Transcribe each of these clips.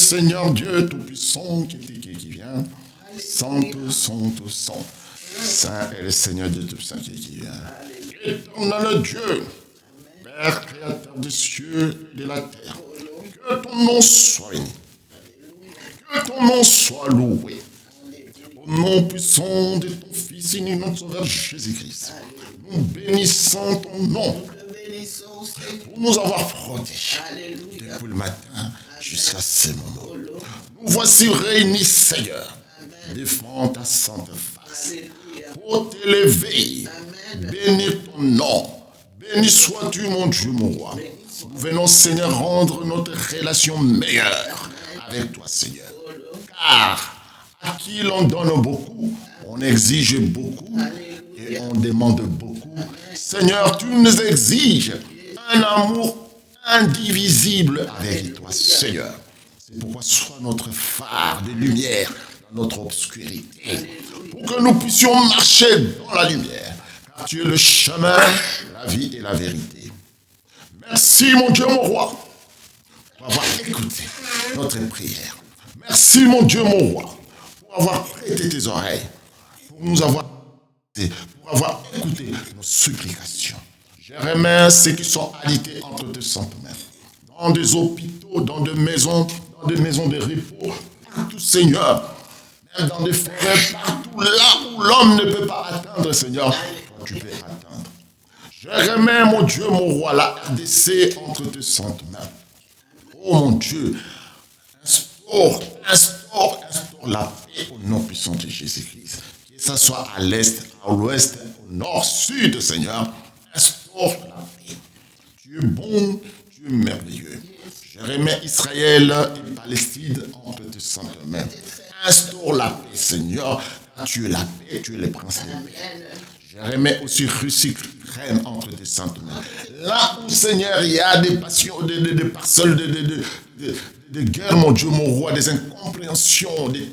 Seigneur Dieu Tout-Puissant qui vient. Santo, santo, santo. Saint est le Seigneur Dieu Tout-Puissant qui vient. Éternel Dieu, Père créateur des cieux et de la terre, que ton nom soit béni. Que ton nom soit loué. Au nom puissant de ton Fils et notre Sauveur Jésus-Christ, nous bénissons ton nom pour nous avoir protégés depuis le matin jusqu'à ce moment. Nous voici réunis, Seigneur, devant ta sainte face, pour t'élever, bénir ton nom. Béni sois-tu, mon Dieu, mon roi. Nous venons, Seigneur, rendre notre relation meilleure avec toi, Seigneur. Car à qui l'on donne beaucoup, on exige beaucoup et on demande beaucoup. Seigneur, tu nous exiges un amour indivisible avec toi, Seigneur. C'est pourquoi sois notre phare de lumière dans notre obscurité, pour que nous puissions marcher dans la lumière, car tu es le chemin, la vie et la vérité. Merci, mon Dieu, mon roi, pour avoir écouté notre prière. Merci, mon Dieu, mon roi, pour avoir prêté tes oreilles, pour nous avoir écouté nos supplications. Je remets ceux qui sont alités entre tes saintes mains, dans des hôpitaux, dans des maisons de repos, partout, Seigneur, même dans des forêts, partout là où l'homme ne peut pas atteindre, Seigneur, toi tu peux atteindre. Je remets, mon Dieu, mon roi, la RDC entre tes saintes mains. Oh mon Dieu, instaure la paix au nom puissant de Jésus-Christ. Que ce soit à l'est, à l'ouest, au nord, sud, Seigneur, instaure la paix. Tu es bon, tu es merveilleux. Je remets Israël et Palestine entre tes saintes mains. Instaure la paix, Seigneur, car tu es la paix, tu es le prince de paix. Je remets aussi Russie, Ukraine entre tes saintes mains. Là où, Seigneur, il y a des passions, des parcelles de guerre, mon Dieu, mon roi, des incompréhensions, des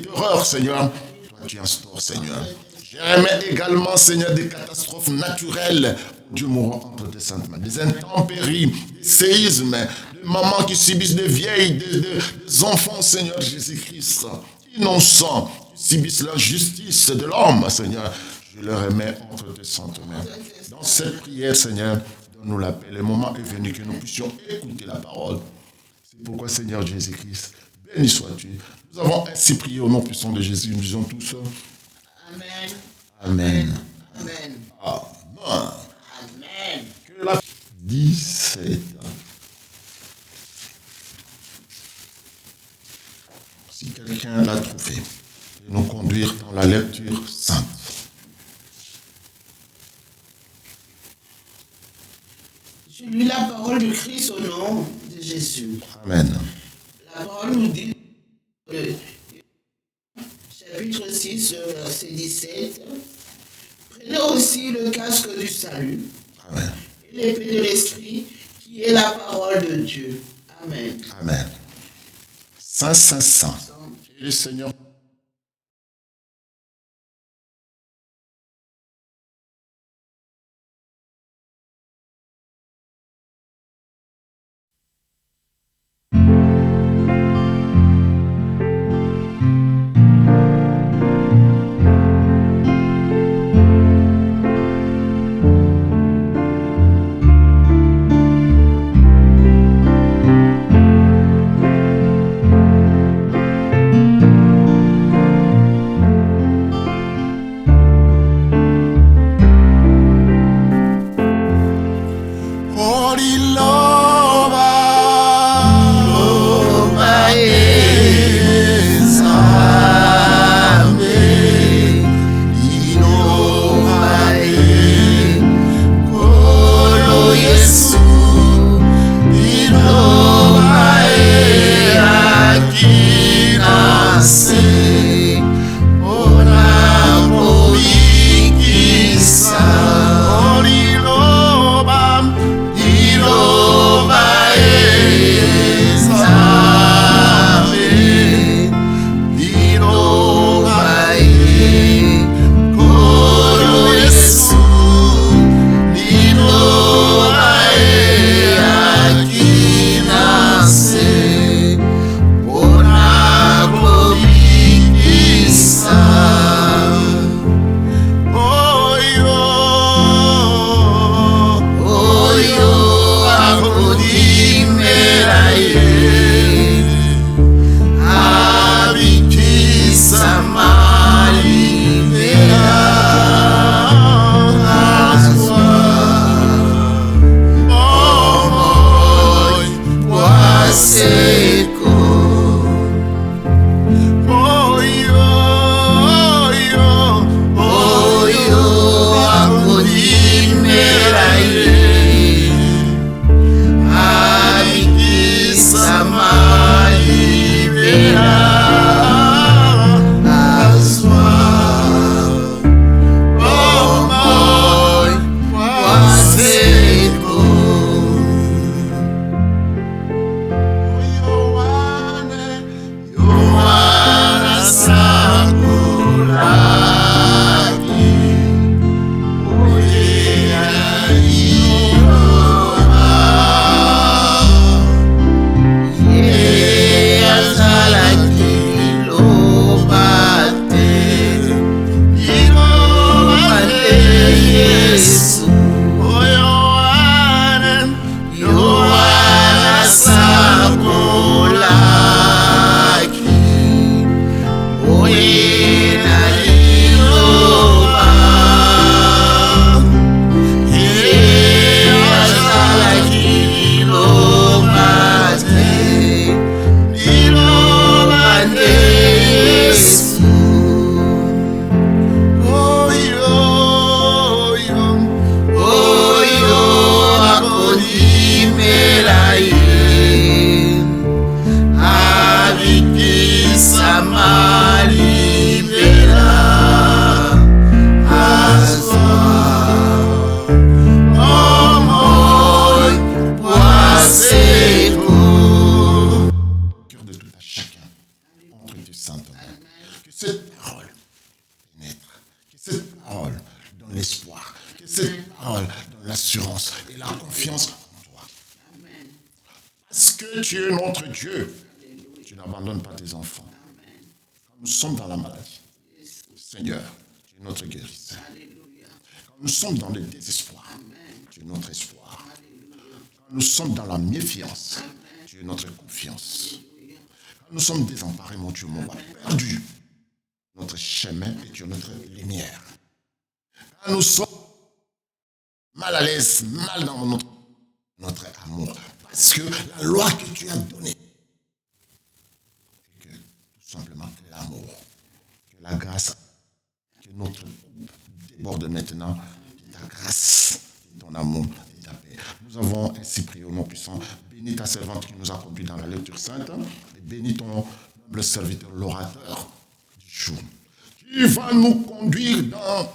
terreurs, Seigneur, toi tu instaures, Seigneur. Je remets également, Seigneur, des catastrophes naturelles, Dieu, mon roi, entre tes saintes mains. Des intempéries, des séismes, des mamans qui subissent des vieilles, des enfants, Seigneur Jésus-Christ, innocents, qui subissent l'injustice de l'homme, Seigneur. Je le remets entre tes saintes mains. Dans cette prière, Seigneur, donne-nous la paix. Le moment est venu que nous puissions écouter la parole. C'est pourquoi, Seigneur Jésus-Christ, béni sois-tu. Nous avons ainsi prié au nom puissant de Jésus. Nous disons tous Amen. Amen. Amen. Amen. Amen. Que la 17. Si quelqu'un l'a trouvé, de nous conduire dans la lecture sainte. Je lis la parole du Christ au nom de Jésus. Amen. La parole nous dit, chapitre 6, verset 17, prenez aussi le casque du salut, Amen. et l'épée de l'esprit, qui est la parole de Dieu. Amen. Amen. Saint, Saint, Saint. Et le Seigneur. cette parole pénètre, que cette parole donne l'espoir, que cette parole donne l'assurance et la confiance en toi. Amen. Parce que tu es notre Dieu, tu n'abandonnes pas tes enfants. Quand nous sommes dans la maladie, Seigneur, tu es notre guérisseur. Alléluia. Quand nous sommes dans le désespoir, Amen. tu es notre espoir. Alléluia. Quand nous sommes dans la méfiance, tu es notre confiance. Alléluia. Quand nous sommes désemparés, mon Dieu, mon roi, perdus, notre chemin et tu es notre lumière. Quand nous sommes mal à l'aise, mal dans notre amour, parce que la loi que tu as donnée, et que tout simplement l'amour, que la grâce, que notre coupe déborde maintenant de ta grâce, de ton amour et de ta paix. Nous avons ainsi prié au nom puissant. Bénis ta servante qui nous a conduits dans la lecture sainte, et bénis ton humble serviteur, l'orateur du jour, qui va nous conduire dans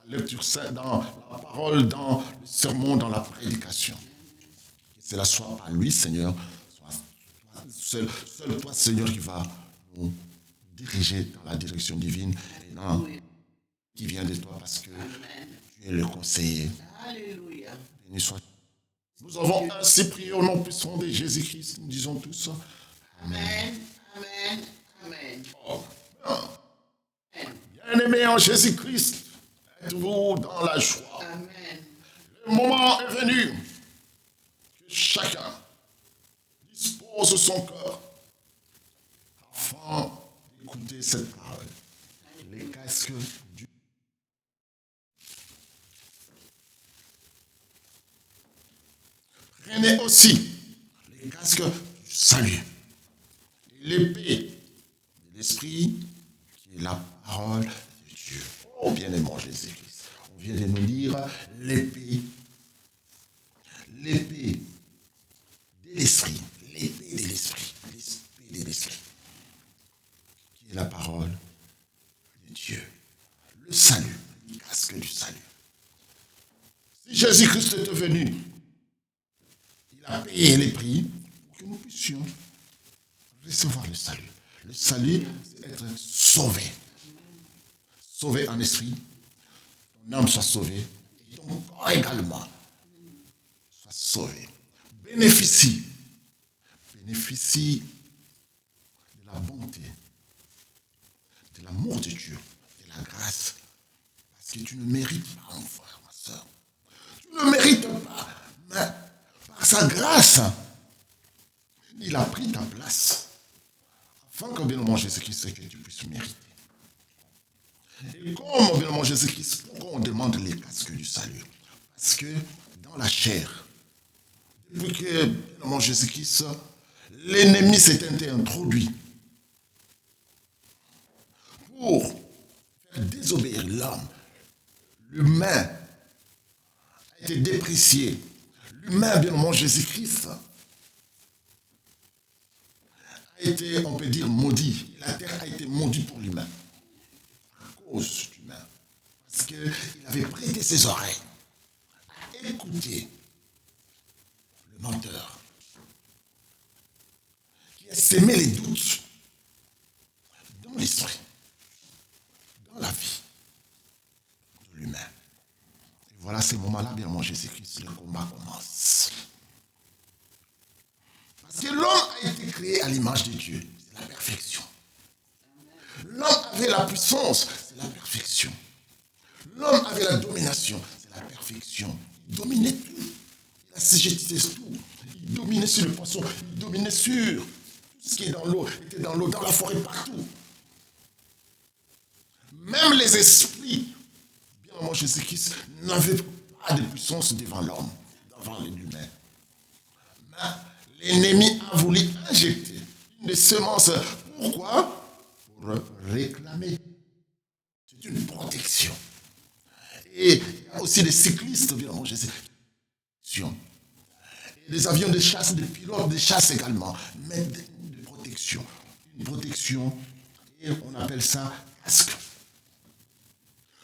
la lecture sainte, dans la parole, dans le sermon, dans la prédication. Que cela soit par lui, Seigneur, seul toi, Seigneur, qui va nous diriger dans la direction divine et dans qui vient de toi parce que tu es le conseiller. Alléluia. Béni soit. Nous avons ainsi prié au nom puissant de Jésus-Christ. Nous disons tous ça. Amen. Amen. Amen. Oh. Bien-aimés en Jésus-Christ, êtes-vous dans la joie? Amen. Le moment est venu que chacun dispose son cœur afin d'écouter cette parole. Les casques du prenez aussi les casques du salut et l'épée de l'esprit qui est la parole de Dieu. Oh bien-aimé Jésus-Christ, on vient de nous lire l'épée de l'esprit, l'épée de l'esprit, l'épée de l'esprit qui est la parole de Dieu. Le salut, le casque du salut. Si Jésus-Christ est venu, il a payé les prix pour que nous puissions recevoir le salut. Le salut, c'est être sauvé. Sauvé en esprit, ton âme soit sauvée, et ton corps également soit sauvé. Bénéficie de la bonté, de l'amour de Dieu, de la grâce. Parce que tu ne mérites pas, mon frère, ma soeur. Tu ne mérites pas, mais par sa grâce, il a pris ta place. Afin que, bien au Jésus-Christ, que tu puisses mériter. Et comme, bien au Jésus-Christ, pourquoi on demande les casques du salut? Parce que dans la chair, depuis que, bien au Jésus-Christ, l'ennemi s'était introduit pour faire désobéir l'homme. L'humain a été déprécié. L'humain, bien au Jésus-Christ, a été, on peut dire, maudit. La terre a été maudite pour l'humain. À cause de l'humain. Parce qu'il avait prêté ses oreilles à écouter le menteur qui a sémé les doutes dans l'esprit, dans la vie de l'humain. Et voilà, ces moments-là, bien mon Jésus-Christ, le combat commence. Parce que l'homme a été créé à l'image de Dieu, c'est la perfection. L'homme avait la puissance, c'est la perfection. L'homme avait la domination, c'est la perfection. Il dominait tout. Il assujettissait tout. Il dominait sur le poisson, il dominait sur tout ce qui est dans l'eau, était dans l'eau, dans la forêt, partout. Même les esprits, bien avant Jésus-Christ, n'avaient pas de puissance devant l'homme, devant l'humain. Mais l'ennemi a voulu injecter une semence. Pourquoi? Pour réclamer. C'est une protection. Et il y a aussi des cyclistes, bien avant Jésus-Christ. Et des avions de chasse, des pilotes de chasse également. Mais de protection. Une protection, et on appelle ça casque.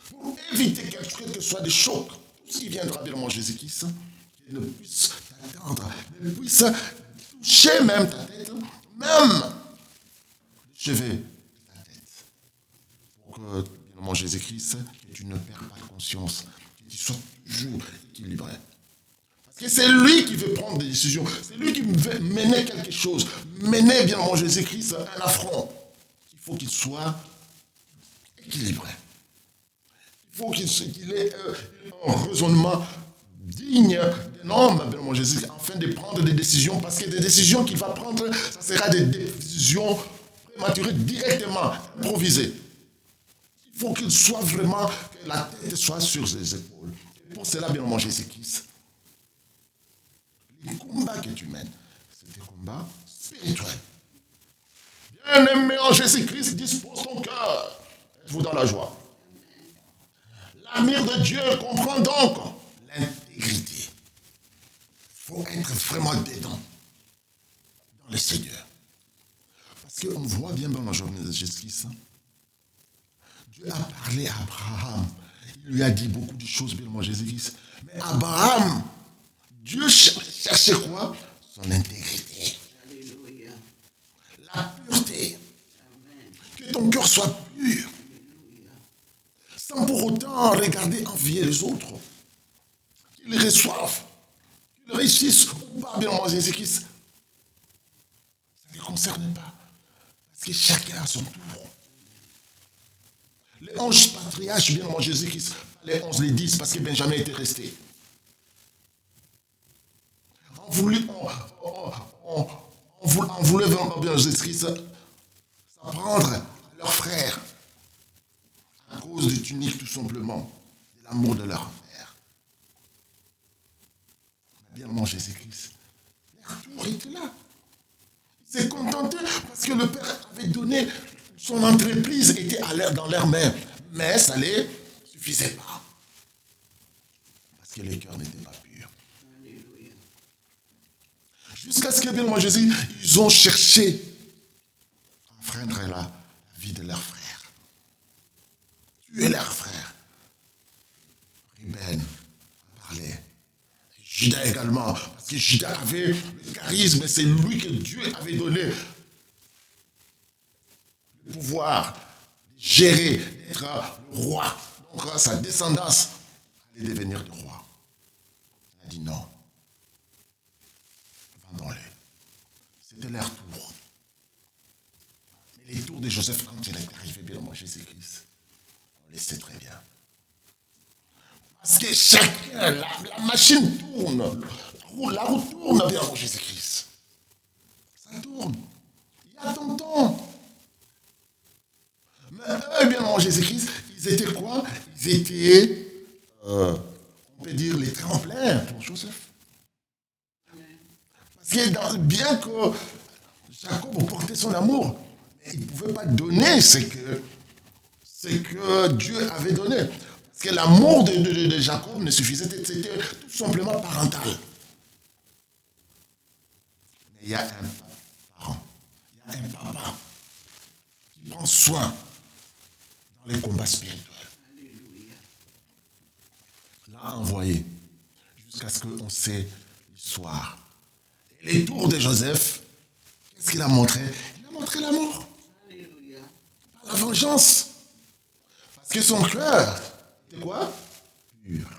Pour éviter quel que soit des chocs, tout ce qui viendra bien avant Jésus-Christ, qu'il ne puisse t'atteindre, ne puisse toucher même ta tête, même le chevet de ta tête. bien Jésus-Christ, que tu ne perds pas conscience, que tu sois toujours équilibré. Parce que c'est lui qui veut prendre des décisions, c'est lui qui veut mener quelque chose, mener bien mon Jésus-Christ un affront. Il faut qu'il soit équilibré. Il faut qu'il ait un raisonnement digne d'un homme, bien mon Jésus, afin de prendre des décisions, parce que des décisions qu'il va prendre, ça sera des décisions prématurées, directement improvisées. Il faut qu'il soit vraiment, que la tête soit sur ses épaules. Et pour cela, bien mon Jésus-Christ, les combats que tu mènes, c'est des combats spirituels. Bien-aimé en Jésus-Christ, dispose ton cœur. Êtes-vous dans la joie? L'amour de Dieu comprend donc l'intégrité. Il faut être vraiment dedans, dans le Seigneur. Parce qu'on voit bien dans la journée de Jésus-Christ, Dieu a parlé à Abraham. Il lui a dit beaucoup de choses, bien moi Jésus-Christ. Mais Abraham, Dieu cherchait quoi? Son intégrité. Alléluia. La pureté. Amen. Que ton cœur soit pur. Alléluia. Sans pour autant regarder envier les autres. Qu'ils reçoivent. Qu'ils réussissent ou pas, bien moi Jésus-Christ. Ça ne les concerne pas. Parce que chacun a son tour. Les 11 patriarches, bien moi Jésus-Christ, les 11 les 10, parce que Benjamin était resté. On voulait vraiment bien Jésus-Christ s'apprendre à leurs frères à cause des tuniques, tout simplement, de l'amour de leur mère. Bien mon Jésus-Christ, leur tour était là. Il s'est contenté parce que le Père avait donné. Son entreprise était dans leurs mains, mais ça ne les suffisait pas. Parce que les cœurs n'étaient pas purs. Alléluia. Jusqu'à ce que, bien moi Jésus, ils ont cherché à freindre la vie de leurs frères. Tuer leurs frères. Ruben a parlé. Judas également, parce que Judas avait le charisme, c'est lui que Dieu avait donné pouvoir gérer, d'être le roi. Donc sa descendance allait devenir le roi. Il a dit non. Vendons-les. C'était leur tour. Mais les tours de Joseph, quand il est arrivé, bien moi, Jésus-Christ, on le sait très bien. Parce que chacun, la machine tourne, la roue tourne, bien moi, Jésus-Christ. Ça tourne. Il y a ton temps. Mais eux, bien en Jésus-Christ, ils étaient quoi? Ils étaient, on peut dire, les tremplins pour Joseph. Parce que bien que Jacob portait son amour, mais il ne pouvait pas donner ce que Dieu avait donné. Parce que l'amour de Jacob ne suffisait, c'était tout simplement parental. Mais il y a un parent, il y a un papa qui prend soin dans les combats spirituels. Alléluia. L'a envoyé jusqu'à ce qu'on sait l'histoire. Et les tours de Joseph, qu'est-ce qu'il a montré? Il a montré l'amour. Alléluia. Par la vengeance. Parce que son cœur était quoi? Pur.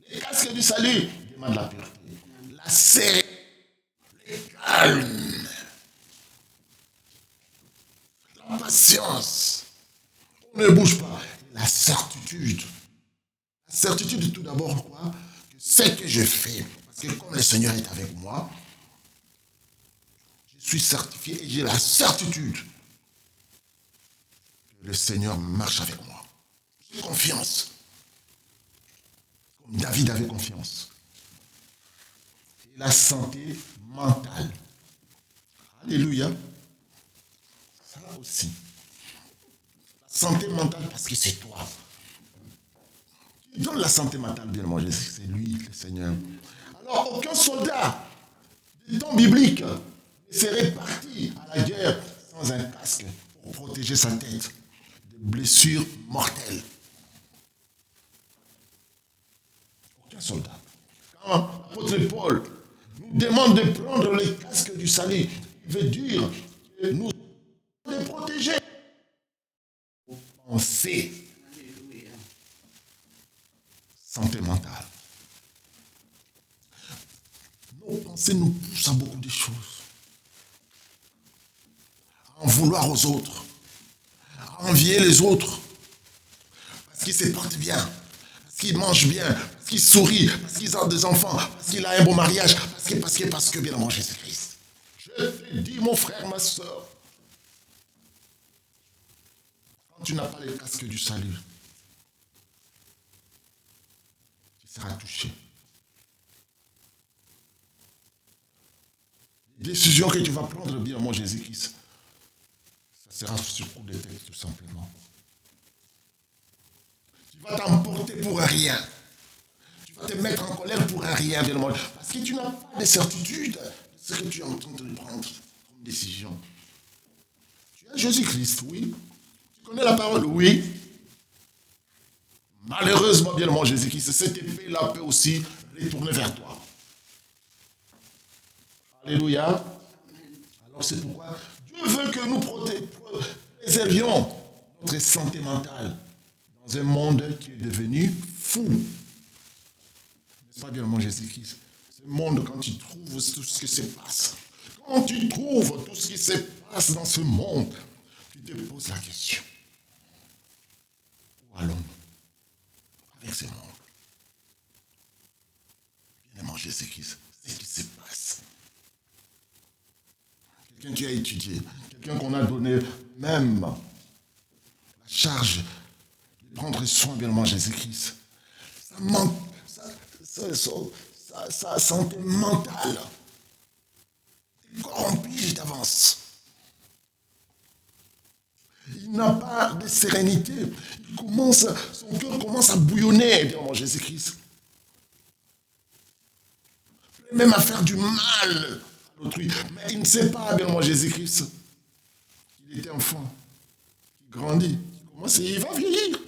Les casques du salut demandent la pureté. La sérénité, le calme, la patience. On ne bouge pas. La certitude. La certitude, tout d'abord, quoi? Que ce que je fais, parce que comme le Seigneur est avec moi, je suis certifié et j'ai la certitude que le Seigneur marche avec moi. J'ai confiance. Comme David avait confiance. Et la santé mentale. Alléluia. Ça aussi. Santé mentale, parce que c'est toi. Qui donne la santé mentale, bien moi, c'est lui, le Seigneur. Alors, aucun soldat du temps biblique ne serait parti à la guerre sans un casque pour protéger sa tête de blessures mortelles. Aucun soldat. Quand l'apôtre Paul nous demande de prendre le casque du salut, il veut dire que nous sommes protégés. pensées. Santé mentale. Nos pensées nous poussent à beaucoup de choses. À en vouloir aux autres. À envier les autres. Parce qu'ils se portent bien. Parce qu'ils mangent bien. Parce qu'ils sourient. Parce qu'ils ont des enfants. Parce qu'il a un beau mariage. Parce que bien avant Jésus-Christ. Je te dis, mon frère, ma soeur, quand tu n'as pas le casque du salut, tu seras touché. Les décisions que tu vas prendre, bien avant Jésus-Christ, ça sera sur coup de tête, tout simplement. Tu vas t'emporter pour rien. Tu vas te mettre en colère pour rien, bien avant, parce que tu n'as pas de certitude de ce que tu es en train de prendre comme décision. Tu as Jésus-Christ, oui. Tu connais la parole, oui. Malheureusement, bien avant Jésus-Christ, cette épée-là peut aussi retourner vers toi. Alléluia. Alors c'est pourquoi Dieu veut que nous préservions notre santé mentale dans un monde qui est devenu fou. N'est-ce pas bien mon Jésus-Christ? Ce monde, quand tu trouves tout ce qui se passe, quand tu trouves tout ce qui se passe dans ce monde, tu te poses la question. Où allons-nous avec ce monde? Bien mon Jésus-Christ, c'est ce qui se passe. Quelqu'un qui a étudié, quelqu'un qu'on a donné même la charge de prendre soin bien de Jésus-Christ. Sa santé mentale est corrompue d'avance. Il n'a pas de sérénité. Son cœur commence à bouillonner devant Jésus-Christ. Même à faire du mal à l'autrui. Mais il ne sait pas, bien moi, Jésus-Christ. Il était enfant. Il grandit. Il va vieillir.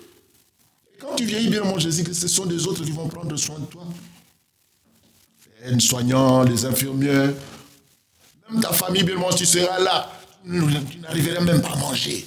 Et quand tu vieillis, bien moi, Jésus-Christ, ce sont des autres qui vont prendre soin de toi. Les soignants, les infirmiers, même ta famille, bien moi, tu seras là. Tu n'arriveras même pas à manger.